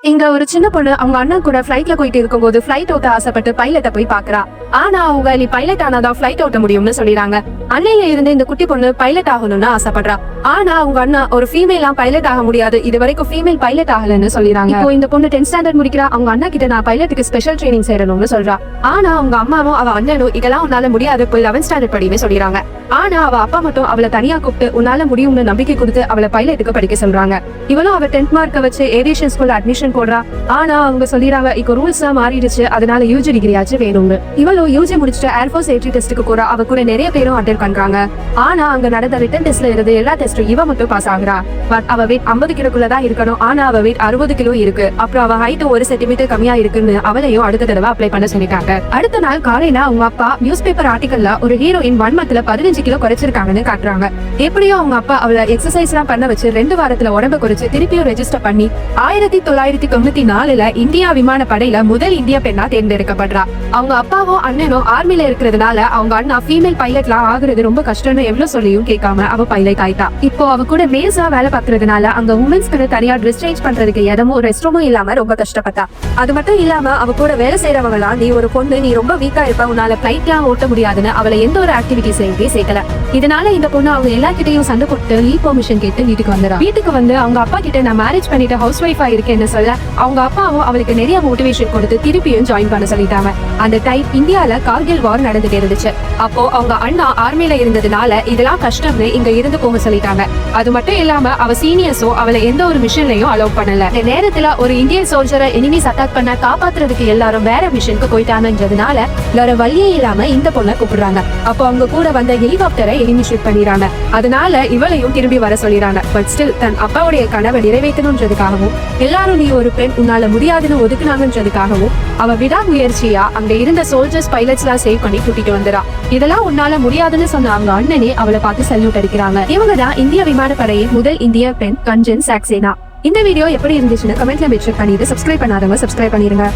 இங்க ஒரு சின்ன பொண்ணு அவங்க அண்ணன் கூட ஃபிளைட்ல போயிட்டு இருக்கும்போது ஃபிளைட் ஓட்ட ஆசைப்பட்டு பைலட்டை போய் பாக்குறா. ஆனா அவங்க நீ பைலட் ஆனாதான் ஃபிளைட் ஓட்ட முடியும்னு சொல்லிடுறாங்க. அன்னையில இருந்து இந்த குட்டி பொண்ணு பைலட் ஆகணும்னு ஆசைப்படுறா. ஆனா அவங்க அண்ணா ஒரு ஃபீமேலா பைலட் ஆக முடியாது, இது வரைக்கும் ஃபீமேல் பைலட் ஆகலன்னு சொல்லிடுறாங்க. இப்போ இந்த பொண்ணு 10th ஸ்டாண்டர்ட் முடிக்கிறா. அவங்க அண்ணா கிட்ட நான் பைலட்டுக்கு ஸ்பெஷல் ட்ரைனிங் செய்யணும்னு சொல்றா. ஆனா அவங்க அம்மாவும் அவ அண்ணனும் இதெல்லாம் உன்னால முடியாது, போய் 11th ஸ்டாண்டர்ட் படின்னு சொல்லிடுறாங்க. ஆனா அவ அப்பா மட்டும் அவளை தனியா கூப்பிட்டு உன்னால முடியும்னு நம்பிக்கை கொடுத்து அவளை பைலட்டுக்கு படிக்க சொல்றாங்க. இவளும் அவ 10th மார்க்க வச்சு ஏவியேஷன் ஸ்கூல்ல அட்மிஷன் போடுறா. ஆனா அவங்க சொல்லிடுறாங்க இப்போ ரூல்ஸ் மாறிடுச்சு, அதனால யூஜி டிகிரியாச்சும் வேணும்னு. இவளும் யூஜி முடிச்சுட்டு ஏர்ஃபோர்ஸ் என்ட்ரி டெஸ்ட்டுக்கு போறா. அவ கூட நிறைய பேரும் அட்டெண்ட் பண்றாங்க. ஆனா அங்க நடந்த ரிட்டன் டெஸ்ட்ல இருந்து எல்லா டெஸ்டும் இவ மட்டும் பாஸ் ஆகுறா. பட் அவ வெயிட் 50 கிலோக்குள்ளதான் இருக்கணும். ஆனா அவ வெயிட் 60 கிலோ இருக்கு. அப்புறம் அவ ஹைட் 1 சென்டிமீட்டர் கம்மியா இருக்குன்னு அவளையும் அடுத்த தடவை அப்ளை பண்ண சொல்லிட்டாங்க. அடுத்த நாள் காலையில அவங்க அப்பா நியூஸ் பேப்பர் ஆர்டிகல்ல ஒரு ஹீரோயின் 1 மந்த்ல 15 கிலோ குறைச்சிருக்காங்கன்னு காட்டுறாங்க. எப்படியோ அவங்க அப்பா அவளை எக்ஸசைஸ் எல்லாம் பண்ண வச்சு 2 வாரத்துல உடம்பு குறைச்சு திருப்பியும் ரெஜிஸ்டர் பண்ணி 1994 இந்தியா விமானப்படையில முதல் இந்திய பெண்ணா தேர்ந்தெடுக்கப்படுறா. அவங்க அப்பாவும் அண்ணனும் ஆர்மில இருக்கிறதுனால அவங்க அண்ணா ஃபீமேல் பைலட்லாம் ஆகுறது ரொம்ப கஷ்டம்னு எவ்வளவு சொல்லியும் கேட்காம அவ பைலட் ஆயிட்டா. இப்போ அவ கூட மேல்ஸா வேலை பாக்குறதுனால அங்க உமன்ஸ்க்கு தனியா ட்ரெஸ் சேஞ்ச் பண்றதுக்கு இடமும் ரெஸ்ட் ரூமும் இல்லாம ரொம்ப கஷ்டப்பட்டா. அது மட்டும் இல்லாம அவ கூட வேலை செய்யறவங்கலாம் நீ ஒரு பொண்ணு, நீ ரொம்ப வீக்கா இருப்ப, உன்னால பிளைட்லாம் ஓட்ட முடியாதுன்னு அவளை எந்த ஒரு ஆக்டிவிட்டிஸ் சேர்க்கல. இதனால இந்த பொண்ணு அவங்க எல்லார்கிட்டையும் சண்டை போட்டு லீவ் பெர்மிஷன் கேட்டு வீட்டுக்கு வந்துடா. வீட்டுக்கு வந்து அவங்க அப்பா கிட்ட நான் மேரேஜ் பண்ணிட்டு ஹவுஸ் ஒய்ஃபா இருக்கேன்னு சொல்ல அவங்க அப்பாவும் அவளுக்கு நிறைய மோட்டிவேஷன் கொடுத்து திருப்பியும் ஜாயின் பண்ண சொல்லிட்டாங்க. அந்த டைம் இந்தியால கார்கில் வார் நடந்துட்டு இருந்துச்சு. அப்போ அவங்க அண்ணா ஆர்மில இருந்ததுனால இதெல்லாம் கஷ்டம்னு இங்க இருந்து போக சொல்லிட்டாங்க. அது மட்டும் இல்லாம அவ சீனியர்ஸோ அவளை எந்த ஒரு மிஷன்லயும் அலோவ் பண்ணல. இந்த நேரத்துல ஒரு இந்தியன் சோல்ஜரை எனிமீஸ் அட்டாக் பண்ண காப்பாத்துறதுக்கு எல்லாரும் வேற மிஷனுக்கு போயிட்டாங்கன்றதுனால வேற வழியே இல்லாம இந்த பொண்ணை கூப்பிடுறாங்க. அப்போ அவங்க கூட வந்த ஹெலிகாப்டரை எனிமி ஷூட் பண்ணிடுறாங்க. அதனால இவளையும் திரும்பி வர சொல்லிடுறாங்க. பட் ஸ்டில் தன் அப்பாவுடைய கனவை நிறைவேற்றணும்ன்றதுக்காகவும் எல்லாரும் நீ ஒரு பெண் உன்னால முடியாதுன்னு ஒதுக்குனாங்கன்றதுக்காகவும் அவ விடாமுயற்சியா அங்க இருந்த சோல்ஜர்ஸ் பைலட்ஸ் எல்லாம் சேவ் பண்ணி கூட்டிட்டு வந்துடா. இதெல்லாம் உன்னால முடியாதுன்னு சொன்ன அவங்க அண்ணனே அவளை பார்த்து சல்யூட் அடிக்கிறாங்க. இவங்க தான் இந்திய விமானப்படையின் முதல் இந்திய பெண் கஞ்சன் சாக்சேனா. இந்த வீடியோ எப்படி இருந்துச்சுன்னு கமெண்ட்ல மென்ஷன் பண்ணிட்டு சப்ஸ்கிரைப் பண்ணாதவங்க சப்ஸ்கிரைப் பண்ணிருங்க.